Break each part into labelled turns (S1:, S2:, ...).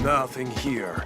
S1: Nothing here.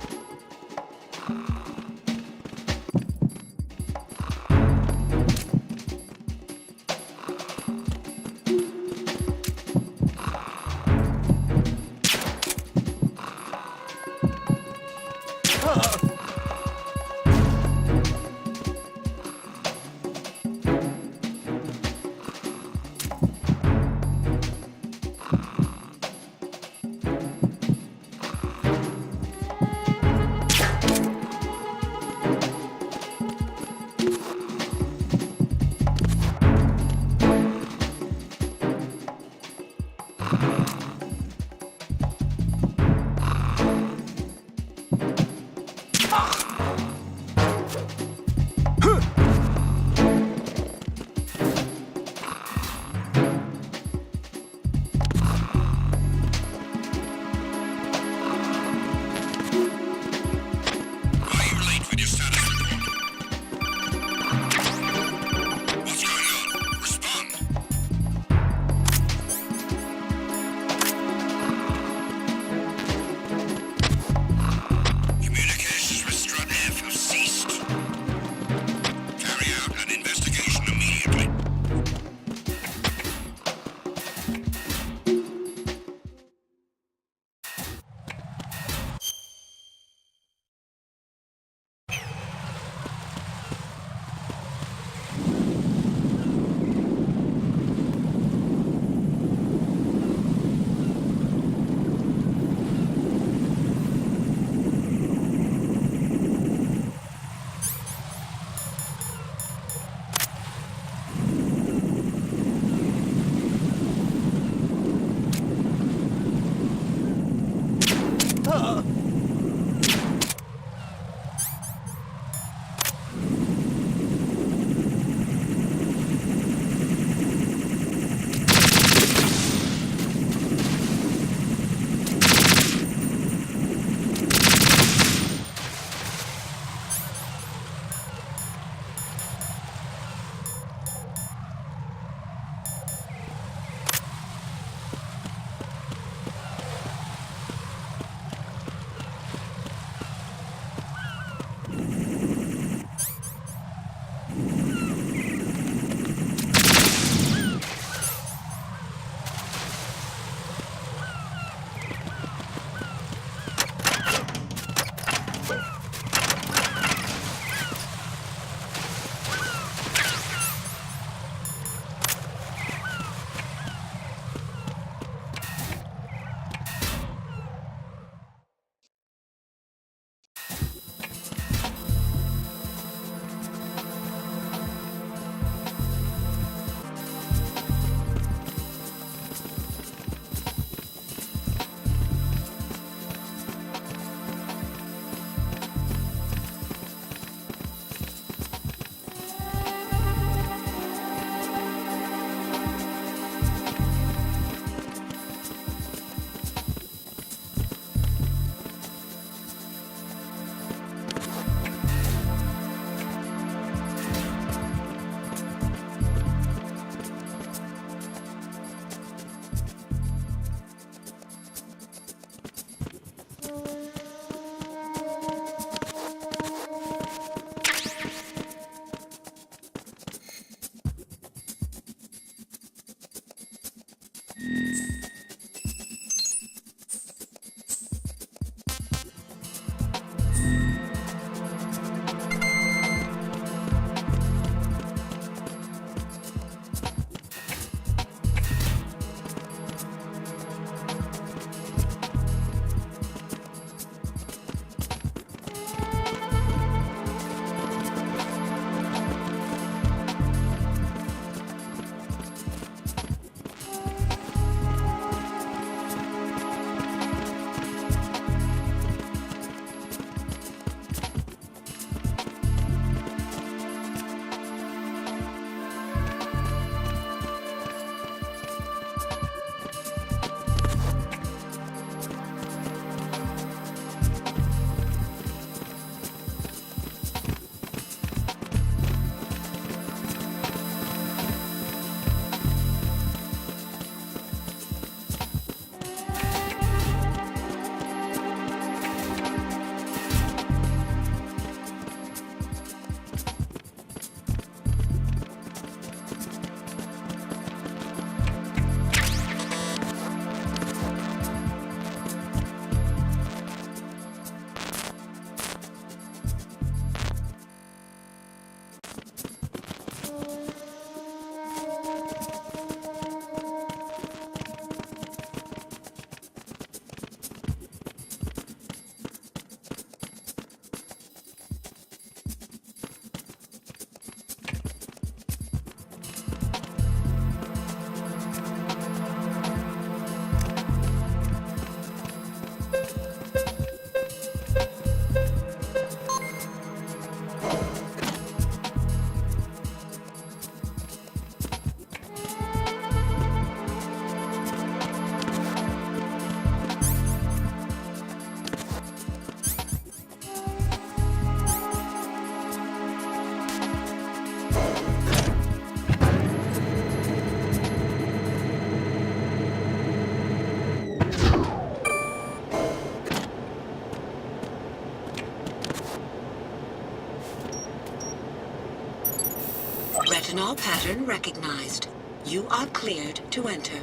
S2: Retinol pattern recognized. You are cleared to enter.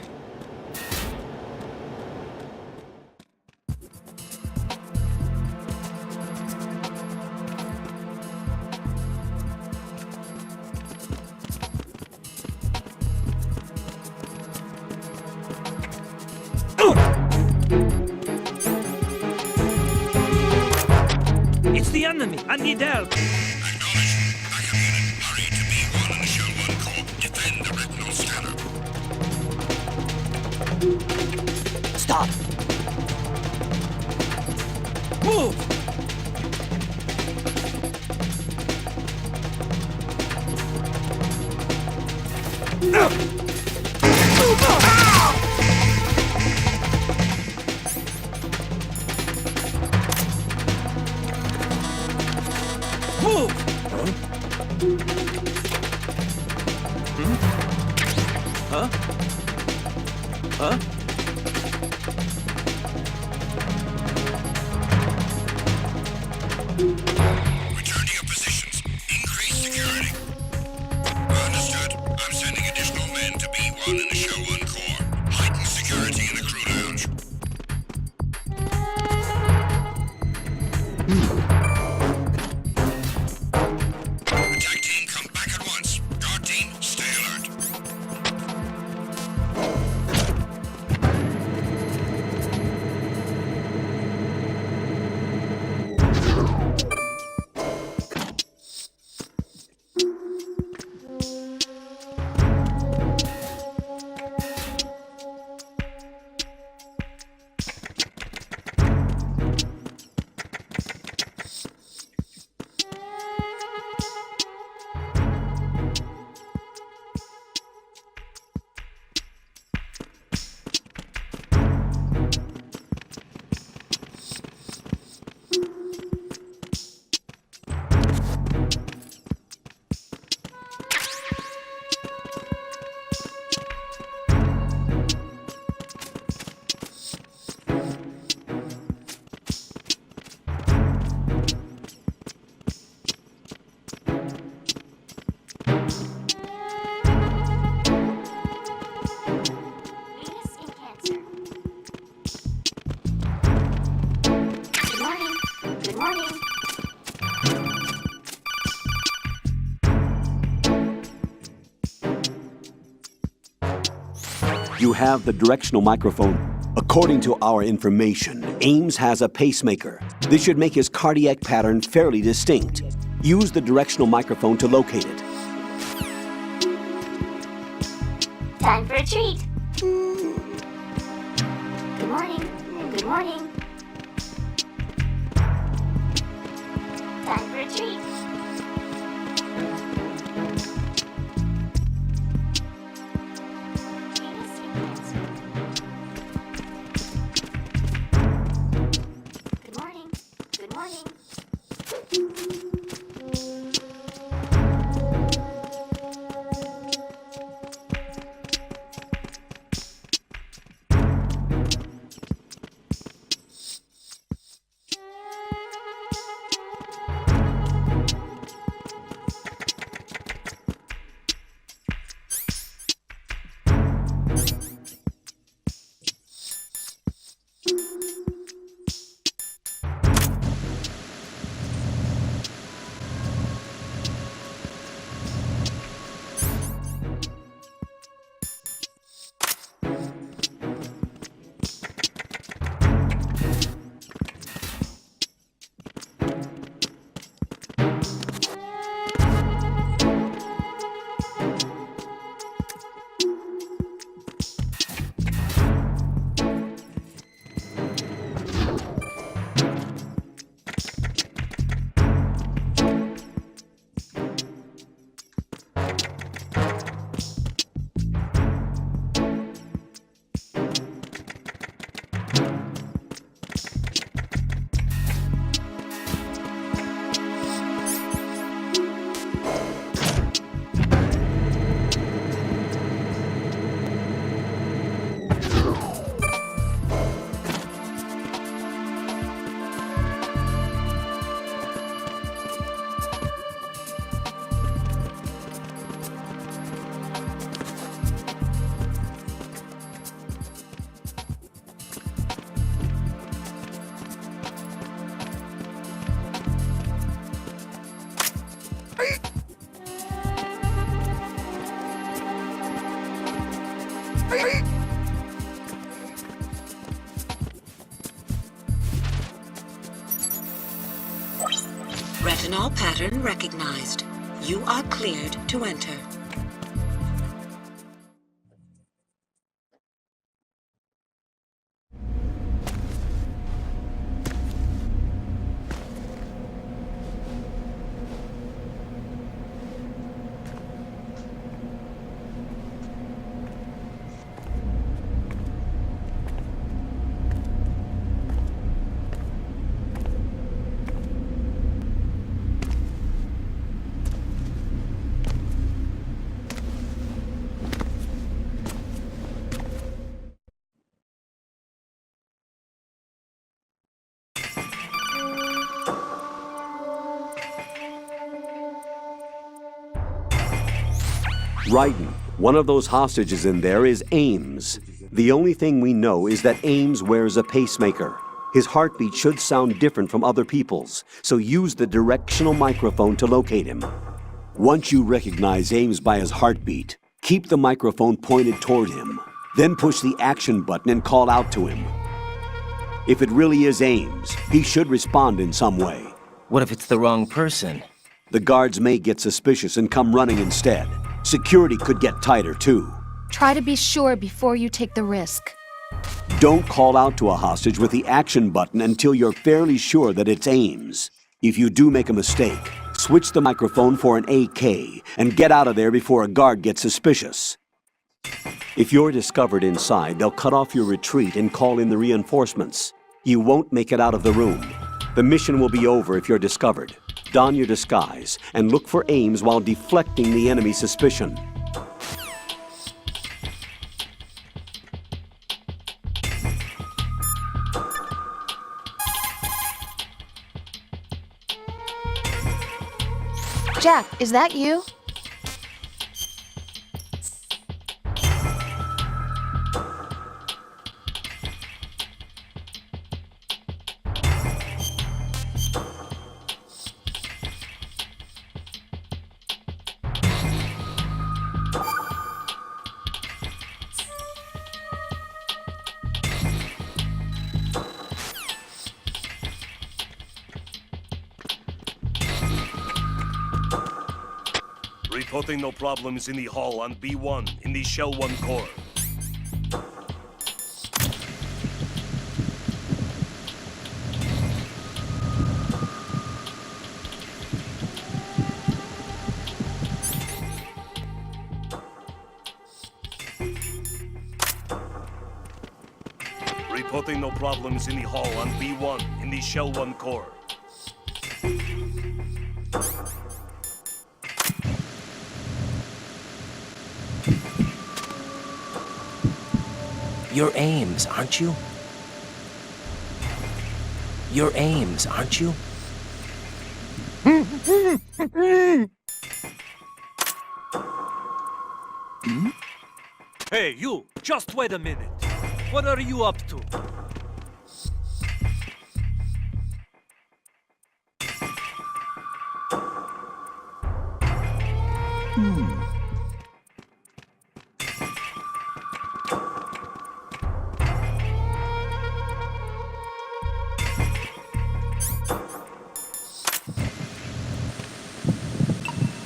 S3: It's the enemy. I need help.
S4: Acknowledged. Backup unit. Hurry to B1 and Shell 1 core. Defend the retinal scanner.
S3: Stop. Move. Move! Huh? Huh?
S4: Return to your positions. Increase security. Understood. I'm sending additional men to B1 and the Shell 1 core. Heighten security in the crew lounge. Attack team, come back at once. Guard team, stay alert.
S5: You have the directional microphone. According to our information, Ames has a pacemaker. This should make his cardiac pattern fairly distinct. Use the directional microphone to locate it.
S6: Time for a treat. Good morning. Good morning. Time for a treat. Good morning. Good morning.
S2: Retinol pattern recognized. You are cleared to enter.
S5: Raiden, one of those hostages in there is Ames. The only thing we know is that Ames wears a pacemaker. His heartbeat should sound different from other people's, so use the directional microphone to locate him. Once you recognize Ames by his heartbeat, keep the microphone pointed toward him. Then push the action button and call out to him. If it really is Ames, he should respond in some way.
S7: What if it's the wrong person?
S5: The guards may get suspicious and come running instead. Security could get tighter, too.
S8: Try to be sure before you take the risk.
S5: Don't call out to a hostage with the action button until you're fairly sure that it's Ames. If you do make a mistake, switch the microphone for an AK and get out of there before a guard gets suspicious. If you're discovered inside, they'll cut off your retreat and call in the reinforcements. You won't make it out of the room. The mission will be over if you're discovered. Don your disguise and look for Ames while deflecting the enemy's suspicion.
S8: Jack, is that you?
S1: Reporting no problems in the hall on B1 in the Shell 1 core. Reporting no problems in the hall on B1 in the Shell 1 core.
S7: You're Ames, aren't you? You're Ames, aren't you?
S3: Hey, you! Just wait a minute. What are you up to?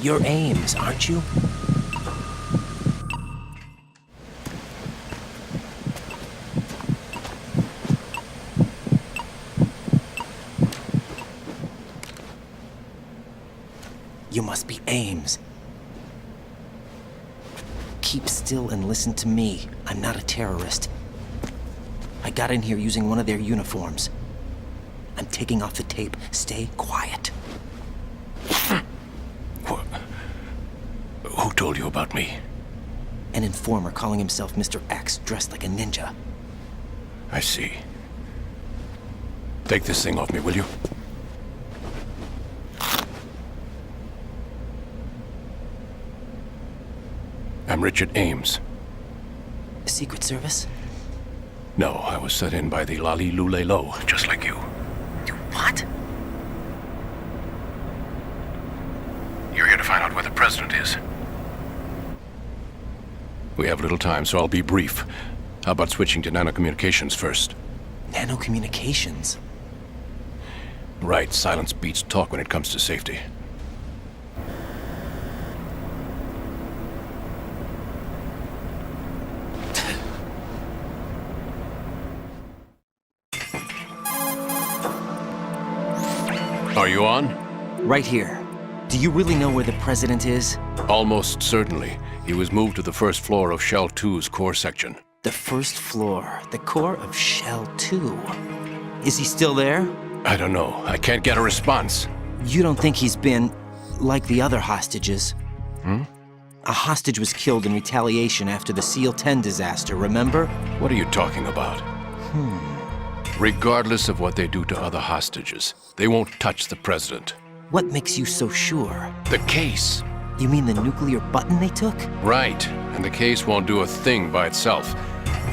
S7: You're Ames, aren't you? You must be Ames. Keep still and listen to me. I'm not a terrorist. I got in here using one of their uniforms. I'm taking off the tape. Stay quiet.
S4: Who told you about me?
S7: An informer calling himself Mr. X, dressed like a ninja.
S4: I see. Take this thing off me, will you? I'm Richard Ames.
S7: Secret Service?
S4: No, I was set in by the Lali Lule Lo, just like you.
S7: You what?
S4: You're here to find out where the president is. We have little time, so I'll be brief. How about switching to nanocommunications first?
S7: Nanocommunications?
S9: Right, silence beats talk when it comes to safety. Are you on?
S7: Right here. Do you really know where the president is?
S9: Almost certainly. He was moved to the first floor of Shell 2's core section.
S7: The first floor, the core of Shell 2. Is he still there?
S9: I don't know. I can't get a response.
S7: You don't think he's been like the other hostages? A hostage was killed in retaliation after the SEAL 10 disaster, remember?
S9: What are you talking about? Regardless of what they do to other hostages, they won't touch the president.
S7: What makes you so sure?
S9: The case.
S7: You mean the nuclear button they took?
S9: Right. And the case won't do a thing by itself.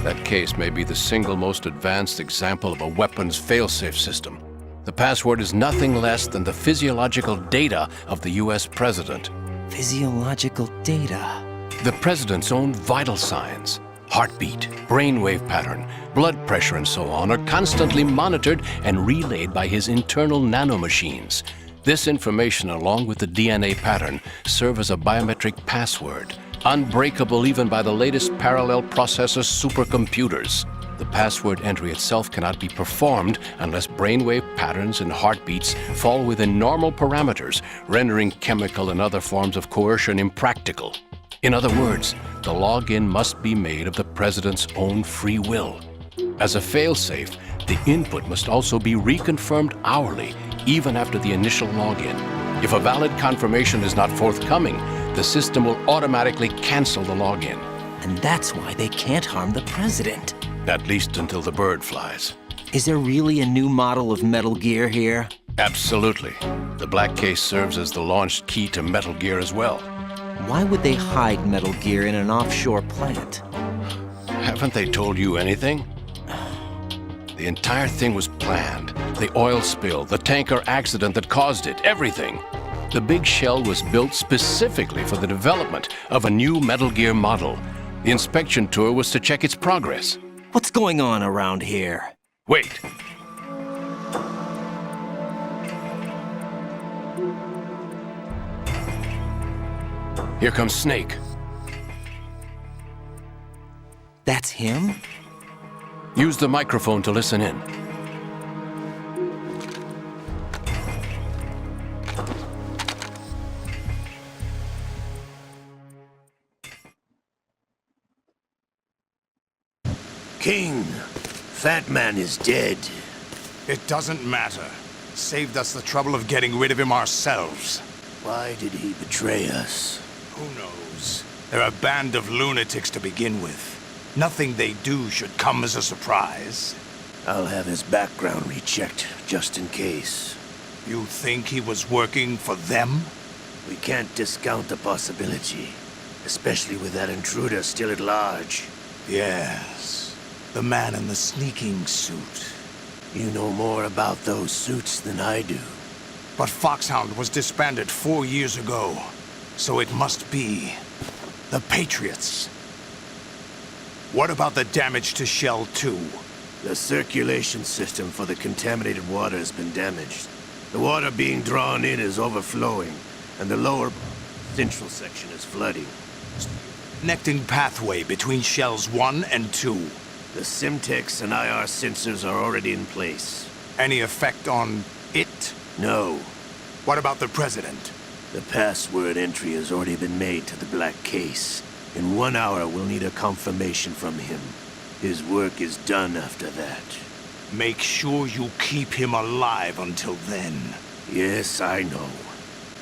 S9: That case may be the single most advanced example of a weapons failsafe system. The password is nothing less than the physiological data of the US president.
S7: Physiological data?
S9: The president's own vital signs, heartbeat, brainwave pattern, blood pressure, and so on, are constantly monitored and relayed by his internal nanomachines. This information, along with the DNA pattern, serve as a biometric password, unbreakable even by the latest parallel processor supercomputers. The password entry itself cannot be performed unless brainwave patterns and heartbeats fall within normal parameters, rendering chemical and other forms of coercion impractical. In other words, the login must be made of the president's own free will. As a failsafe, the input must also be reconfirmed hourly, even after the initial login. If a valid confirmation is not forthcoming, the system will automatically cancel the login.
S7: And that's why they can't harm the president.
S9: At least until the bird flies.
S7: Is there really a new model of Metal Gear here?
S9: Absolutely. The black case serves as the launch key to Metal Gear as well.
S7: Why would they hide Metal Gear in an offshore plant?
S9: Haven't they told you anything? The entire thing was planned. The oil spill, the tanker accident that caused it, everything. The big shell was built specifically for the development of a new Metal Gear model. The inspection tour was to check its progress.
S7: What's going on around here?
S9: Wait. Here comes Snake.
S7: That's him?
S9: Use the microphone to listen in.
S1: King, Fat Man is dead.
S10: It doesn't matter. Saved us the trouble of getting rid of him ourselves.
S1: Why did he betray us?
S10: Who knows? They're a band of lunatics to begin with. Nothing they do should come as a surprise.
S1: I'll have his background rechecked, just in case.
S10: You think he was working for them?
S1: We can't discount the possibility, especially with that intruder still at large.
S10: Yes. The man in the sneaking suit.
S1: You know more about those suits than I do.
S10: But Foxhound was disbanded 4 years ago, so it must be the Patriots. What about the damage to Shell 2?
S1: The circulation system for the contaminated water has been damaged. The water being drawn in is overflowing, and the lower central section is flooding.
S10: Connecting pathway between Shells 1 and 2.
S1: The Simtex and IR sensors are already in place.
S10: Any effect on it?
S1: No.
S10: What about the President?
S1: The password entry has already been made to the black case. In 1 hour, we'll need a confirmation from him. His work is done after that.
S10: Make sure you keep him alive until then.
S1: Yes, I know.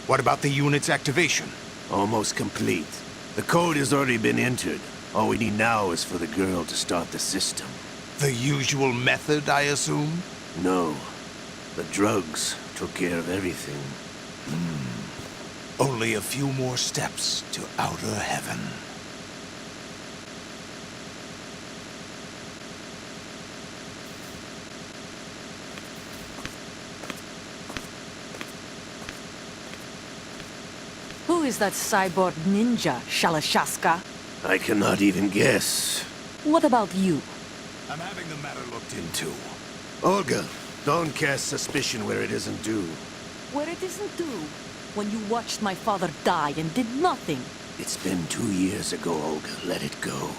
S10: What about the unit's activation?
S1: Almost complete. The code has already been entered. All we need now is for the girl to start the system.
S10: The usual method, I assume?
S1: No. The drugs took care of everything.
S10: Only a few more steps to outer heaven.
S11: Who is that cyborg ninja, Shalashaska?
S1: I cannot even guess.
S11: What about you?
S10: I'm having the matter looked into.
S1: Olga, Don't cast suspicion where it isn't due.
S11: Where it isn't due. When you watched my father die and did nothing.
S1: It's been 2 years ago, Olga. Let it go.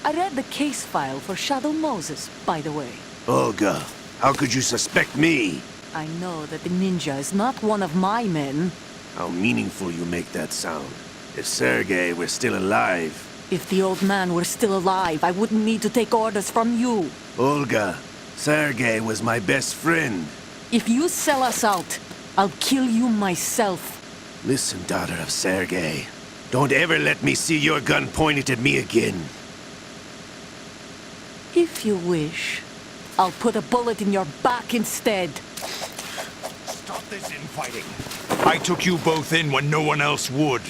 S11: I read the case file for Shadow Moses, by the way.
S1: Olga, how could you suspect me?
S11: I know that the ninja is not one of my men.
S1: How meaningful you make that sound. If Sergei were still alive...
S11: If the old man were still alive, I wouldn't need to take orders from you.
S1: Olga, Sergei was my best friend.
S11: If you sell us out, I'll kill you myself.
S1: Listen, daughter of Sergei. Don't ever let me see your gun pointed at me again.
S11: If you wish, I'll put a bullet in your back instead.
S10: Stop this infighting. I took you both in when no one else would.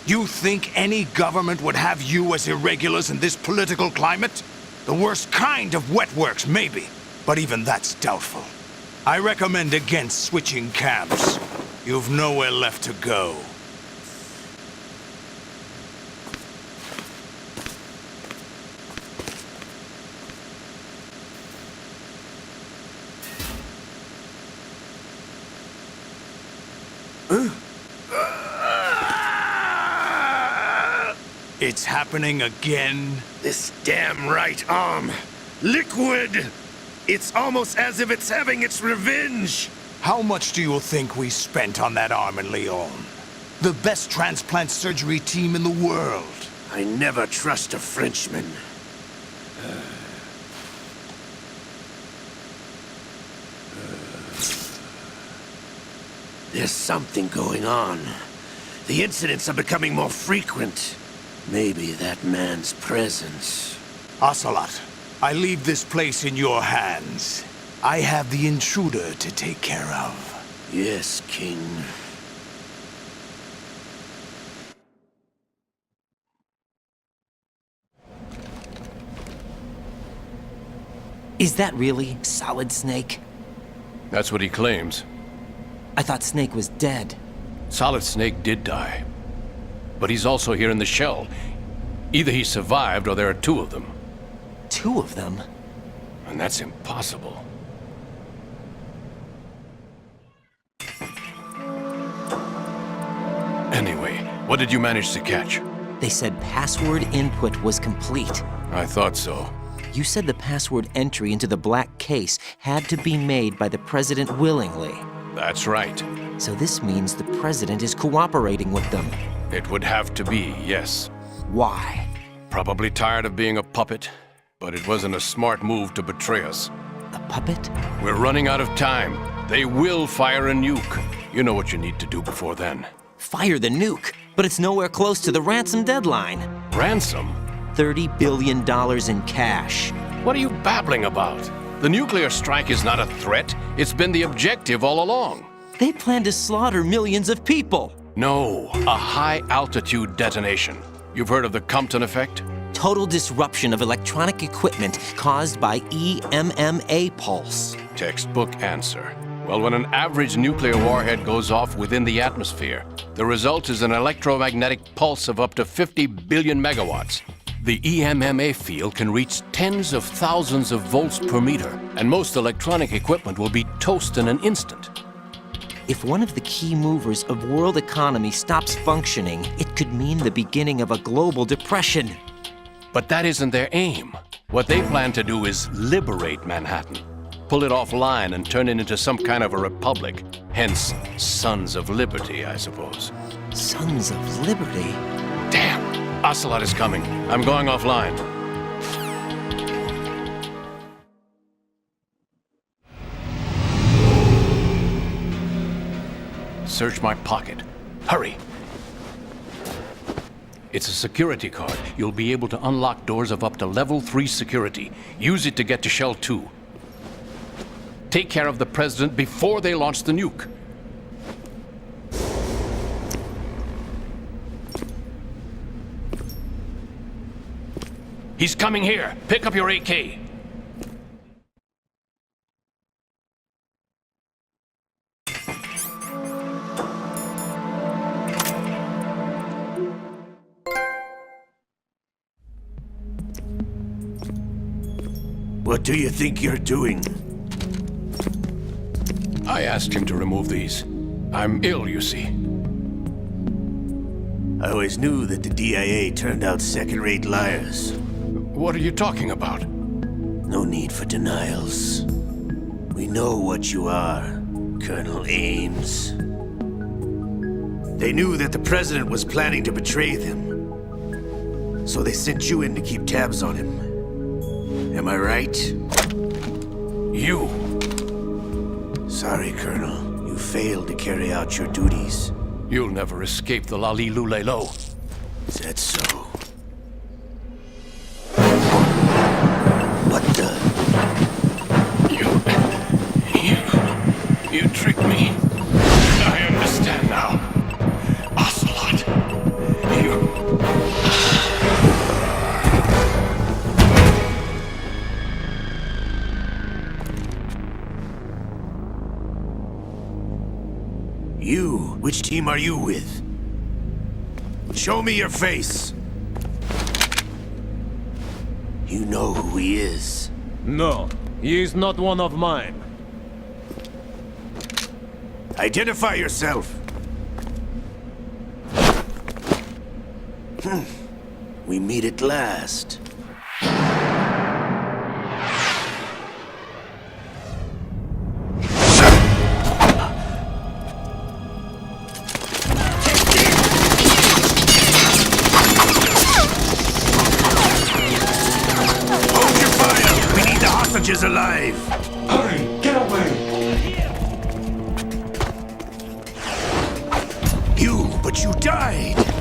S10: You think any government would have you as irregulars in this political climate? The worst kind of wet works, maybe. But even that's doubtful. I recommend against switching camps. You've nowhere left to go. It's happening again?
S1: This damn right arm. Liquid! It's almost as if it's having its revenge!
S10: How much do you think we spent on that arm in Lyon? The best transplant surgery team in the world.
S1: I never trust a Frenchman. There's something going on. The incidents are becoming more frequent. Maybe that man's presence.
S10: Ocelot, I leave this place in your hands. I have the intruder to take care of.
S1: Yes, King.
S7: Is that really Solid Snake?
S9: That's what he claims.
S7: I thought Snake was dead.
S9: Solid Snake did die. But he's also here in the shell. Either he survived or there are two of them.
S7: Two of them?
S9: And that's impossible. Anyway, what did you manage to catch?
S7: They said password input was complete.
S9: I thought so.
S7: You said the password entry into the black case had to be made by the president willingly.
S9: That's right.
S7: So this means the president is cooperating with them.
S9: It would have to be, yes.
S7: Why?
S9: Probably tired of being a puppet, but it wasn't a smart move to betray us.
S7: A puppet?
S9: We're running out of time. They will fire a nuke. You know what you need to do before then.
S7: Fire the nuke, but it's nowhere close to the ransom deadline.
S9: Ransom?
S7: $30 billion in cash.
S9: What are you babbling about? The nuclear strike is not a threat. It's been the objective all along.
S7: They plan to slaughter millions of people.
S9: No, a high-altitude detonation. You've heard of the Compton effect?
S7: Total disruption of electronic equipment caused by EMMA pulse.
S9: Textbook answer. Well, when an average nuclear warhead goes off within the atmosphere, the result is an electromagnetic pulse of up to 50 billion megawatts. The EMMA field can reach tens of thousands of volts per meter, and most electronic equipment will be toast in an instant.
S7: If one of the key movers of world economy stops functioning, it could mean the beginning of a global depression.
S9: But that isn't their aim. What they plan to do is liberate Manhattan. Pull it offline and turn it into some kind of a republic. Hence, Sons of Liberty, I suppose.
S7: Sons of Liberty?
S9: Damn! Ocelot is coming. I'm going offline. Search my pocket. Hurry! It's a security card. You'll be able to unlock doors of up to level 3 security. Use it to get to Shell 2. Take care of the president before they launch the nuke. He's coming here. Pick up your AK.
S1: What do you think you're doing?
S9: I asked him to remove these. I'm ill, you see.
S1: I always knew that the DIA turned out second-rate liars.
S9: What are you talking about?
S1: No need for denials. We know what you are, Colonel Ames. They knew that the President was planning to betray them. So they sent you in to keep tabs on him. Am I right?
S9: You!
S1: Sorry, Colonel. You failed to carry out your duties.
S9: You'll never escape the Lali Lulelo.
S1: Is that so? What the?
S9: You tricked me. I understand now. Ocelot.
S1: You? Which team are you with? Show me your face. You know who he is.
S12: No, he is not one of mine.
S1: Identify yourself. We meet at last. Hold your fire! We need the hostages alive!
S10: Hurry! Get away!
S1: But you died!